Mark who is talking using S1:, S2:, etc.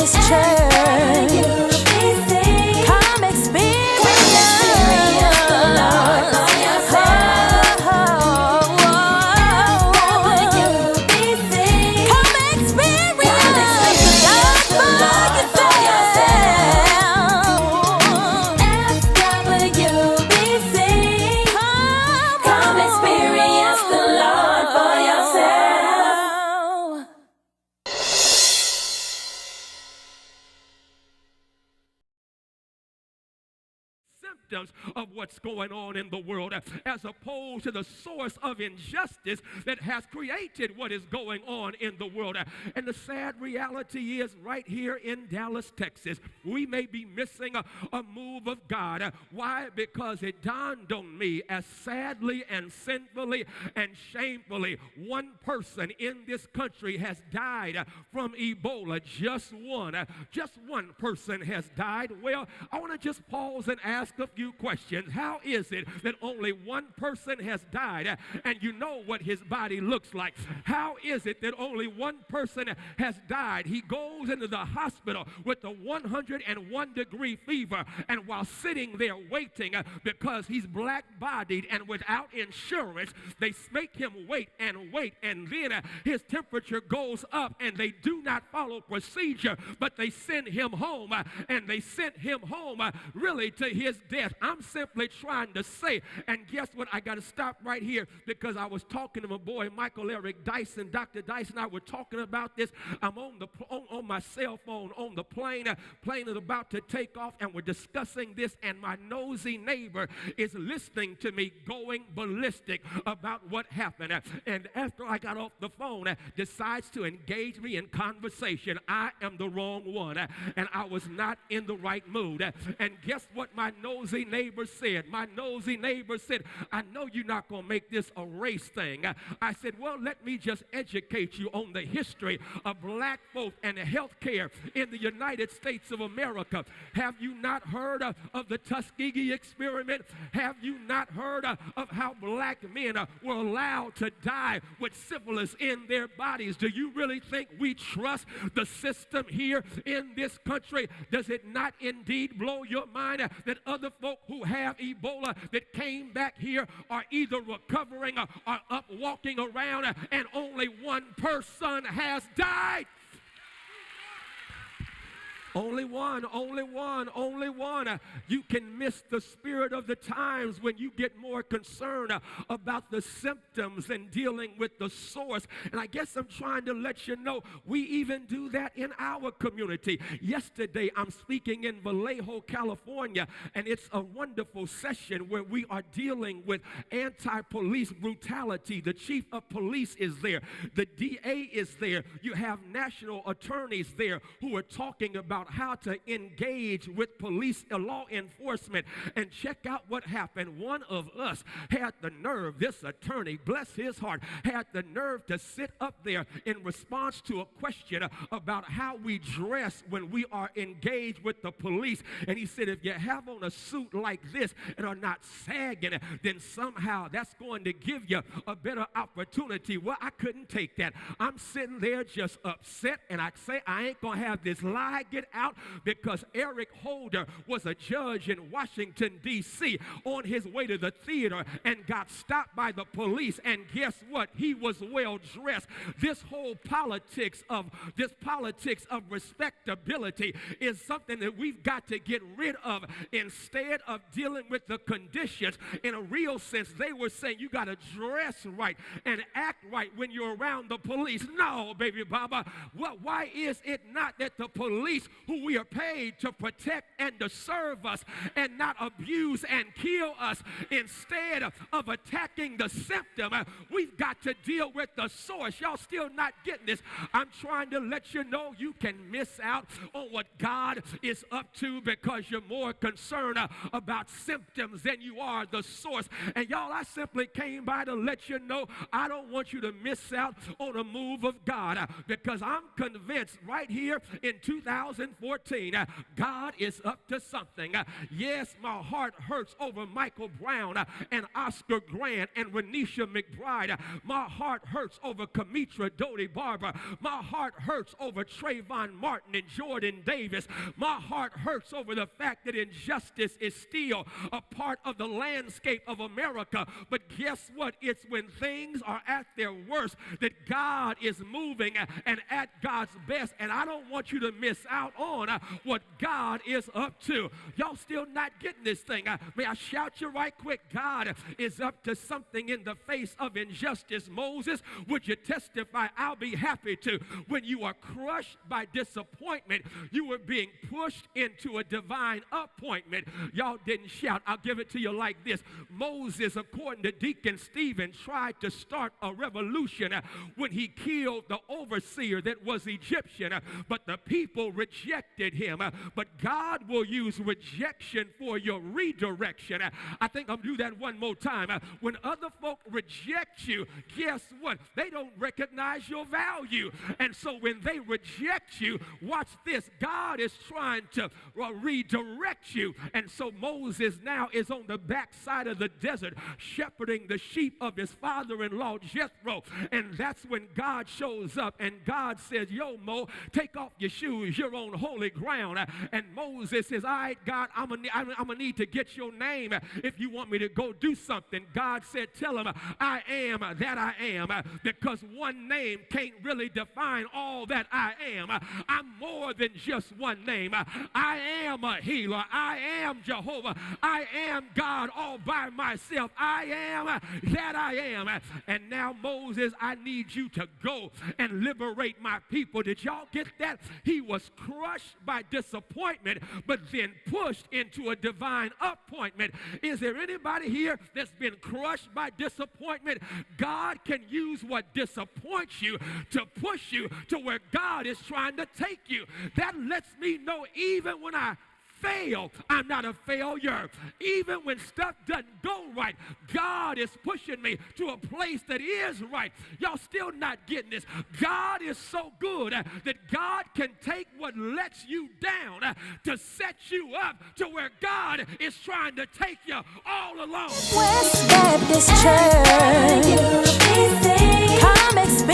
S1: this church. Come experience the Lord for yourself. Come experience the Lord for yourself. FWBC. Come experience the Lord for yourself.
S2: Symptoms of what's going on in the world, as opposed to the source of injustice that has created what is going on in the world. And the sad reality is, right here in Dallas, Texas, we may be missing a move of God. Why? Because it dawned on me, as sadly and sinfully and shamefully one person in this country has died from Ebola. Just one person has died. Well, I want to just pause and ask a few questions. How is it that only one person has died and you know what his body looks like? How is it that only one person has died? He goes into the hospital with a 101-degree fever, and while sitting there waiting, because he's black-bodied and without insurance, they make him wait, and then his temperature goes up, and they do not follow procedure, but they send him home, and they sent him home really to his death. I'm simply trying to say, and guess what? I got to stop right here, because I was talking to my boy Michael Eric Dyson. Dr. Dyson and I were talking about this. I'm on my cell phone on the plane. Plane is about to take off, and we're discussing this, and my nosy neighbor is listening to me going ballistic about what happened. And after I got off the phone, decides to engage me in conversation. I am the wrong one, and I was not in the right mood. And guess what my nosy neighbor said? My nosy neighbor said, I know you're not going to make this a race thing. I said, well, let me just educate you on the history of black folk and health care in the United States of America. Have you not heard of the Tuskegee experiment? Have you not heard of how black men were allowed to die with syphilis in their bodies? Do you really think we trust the system here in this country? Does it not indeed blow your mind that other folk who have Ebola that came back here are either recovering or up walking around, and only one person has died? Only one. You can miss the spirit of the times when you get more concerned about the symptoms than dealing with the source. And I guess I'm trying to let you know, we even do that in our community. Yesterday, I'm speaking in Vallejo, California, and it's a wonderful session where we are dealing with anti-police brutality. The chief of police is there. The DA is there. You have national attorneys there who are talking about how to engage with police law enforcement. And check out what happened. One of us had the nerve, this attorney, bless his heart, had the nerve to sit up there in response to a question about how we dress when we are engaged with the police. And he said, if you have on a suit like this and are not sagging, then somehow that's going to give you a better opportunity. Well, I couldn't take that. I'm sitting there just upset, and I say, I ain't going to have this lie get out, because Eric Holder was a judge in Washington, D.C. on his way to the theater and got stopped by the police. And guess what? He was well dressed. This whole politics of respectability is something that we've got to get rid of. Instead of dealing with the conditions in a real sense, they were saying you got to dress right and act right when you're around the police. No, baby Baba. Why is it not that the police, who we are paid to protect and to serve us and not abuse and kill us, instead of attacking the symptom, we've got to deal with the source? Y'all still not getting this. I'm trying to let you know you can miss out on what God is up to because you're more concerned about symptoms than you are the source. And y'all, I simply came by to let you know I don't want you to miss out on a move of God, because I'm convinced right here in 2015 14, God is up to something. Yes, my heart hurts over Michael Brown and Oscar Grant and Renisha McBride. My heart hurts over Kamitra Doty Barber. My heart hurts over Trayvon Martin and Jordan Davis. My heart hurts over the fact that injustice is still a part of the landscape of America. But guess what? It's when things are at their worst that God is moving and at God's best. And I don't want you to miss out on what God is up to. Y'all still not getting this thing. May I shout you right quick? God is up to something in the face of injustice. Moses, would you testify? I'll be happy to. When you are crushed by disappointment, you were being pushed into a divine appointment. Y'all didn't shout. I'll give it to you like this. Moses, according to Deacon Stephen, tried to start a revolution when he killed the overseer that was Egyptian, but the people rejected him. But God will use rejection for your redirection. I think I'll do that one more time. When other folk reject you, guess what? They don't recognize your value. And so when they reject you, watch this. God is trying to redirect you. And so Moses now is on the backside of the desert shepherding the sheep of his father-in-law Jethro. And that's when God shows up and God says, yo, Mo, take off your shoes. You're on holy ground. And Moses says, all right, God, I'm gonna need to get your name if you want me to go do something. God said, tell him, I am that I am, because one name can't really define all that I am. I'm more than just one name. I am a healer. I am Jehovah. I am God all by myself. I am that I am. And now, Moses, I need you to go and liberate my people. Did y'all get that? He was crushed by disappointment, but then pushed into a divine appointment. Is there anybody here that's been crushed by disappointment? God can use what disappoints you to push you to where God is trying to take you. That lets me know even when I fail, I'm not a failure. Even when stuff doesn't go right, God is pushing me to a place that is right. Y'all still not getting this. God is so good that God can take what lets you down to set you up to where God is trying to take you all along.
S1: West Baptist Church, come experience.